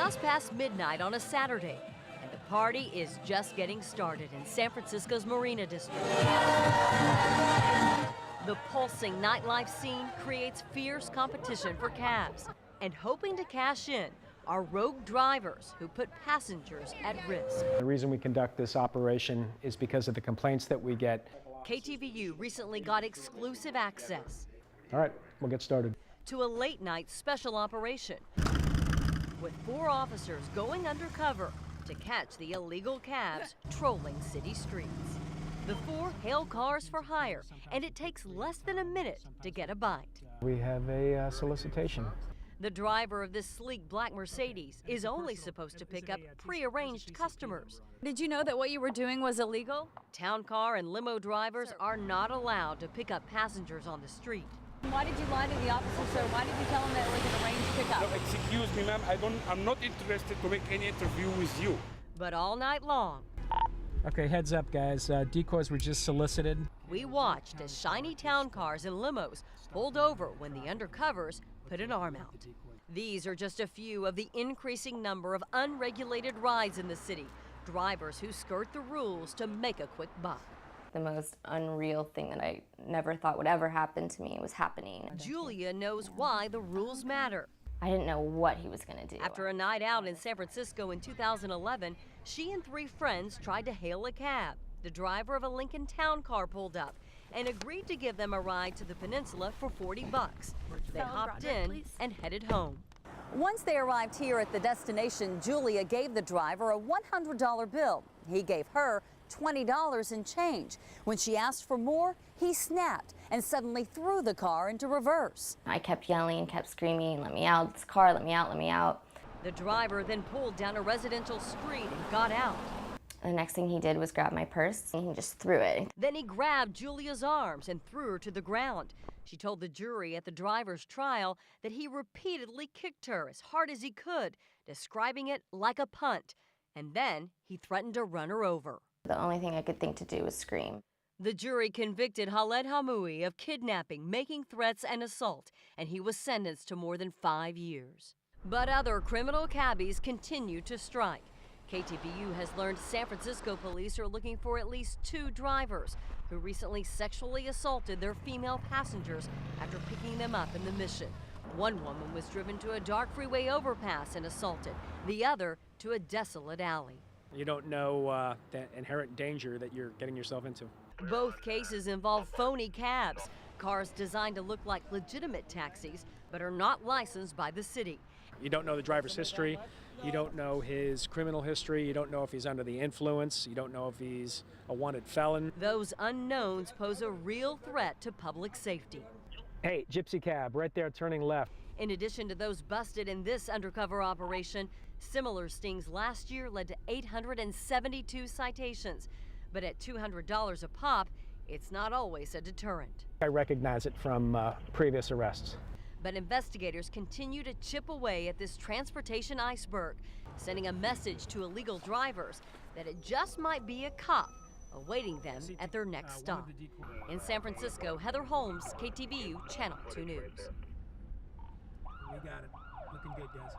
just past midnight on a Saturday, and the party is just getting started in San Francisco's Marina District. The pulsing nightlife scene creates fierce competition for cabs, and hoping to cash in are rogue drivers who put passengers at risk. The reason we conduct this operation is because of the complaints that we get. KTVU recently got exclusive access. All right, we'll get started. To a late-night special operation with 4 officers going undercover to catch the illegal cabs trolling city streets. The 4 hail cars for hire, and it takes less than a minute to get a bite. We have a solicitation. The driver of this sleek black Mercedes is only supposed to pick up pre-arranged customers. Did you know that what you were doing was illegal? Town car and limo drivers are not allowed to pick up passengers on the street. Why did you lie to the officer, sir? Why did you tell him that it was an arranged pickup? No, excuse me, ma'am. I'm not interested to make any interview with you. But all night long, Okay, heads up, guys. Decoys were just solicited. we watched as shiny town cars and limos pulled over when the undercovers put an arm out. These are just a few of the increasing number of unregulated rides in the city, drivers who skirt the rules to make a quick buck. The most unreal thing that I never thought would ever happen to me was happening. Julia knows why the rules matter. I didn't know what he was going to do. After a night out in San Francisco in 2011, she and 3 friends tried to hail a cab. The driver of a Lincoln Town car pulled up and agreed to give them a ride to the peninsula for $40. They hopped in and headed home. Once they arrived here at the destination, Julia gave the driver a $100 bill. He gave her $20 in change. When she asked for more, he snapped and suddenly threw the car into reverse. I kept yelling and kept screaming, "Let me out, this car, let me out, let me out." The driver then pulled down a residential street and got out. The next thing he did was grab my purse and he just threw it. Then he grabbed Julia's arms and threw her to the ground. She told the jury at the driver's trial that he repeatedly kicked her as hard as he could, describing it like a punt. And then he threatened to run her over. The only thing I could think to do was scream. The jury convicted Khaled Hamoui of kidnapping, making threats, and assault, and he was sentenced to more than 5 years. But other criminal cabbies continue to strike. KTVU has learned San Francisco police are looking for at least 2 drivers who recently sexually assaulted their female passengers after picking them up in the Mission. One woman was driven to a dark freeway overpass and assaulted, the other to a desolate alley. You don't know the inherent danger that you're getting yourself into. Both cases involve phony cabs, cars designed to look like legitimate taxis, but are not licensed by the city. You don't know the driver's history. You don't know his criminal history. You don't know if he's under the influence. You don't know if he's a wanted felon. Those unknowns pose a real threat to public safety. Hey, Gypsy Cab, right there, turning left. In addition to those busted in this undercover operation, similar stings last year led to 872 citations. But at $200 a pop, it's not always a deterrent. I recognize it from previous arrests. But investigators continue to chip away at this transportation iceberg, sending a message to illegal drivers that it just might be a cop awaiting them at their next stop. In San Francisco, Heather Holmes, KTVU, Channel 2 News. We got it. Looking good, guys.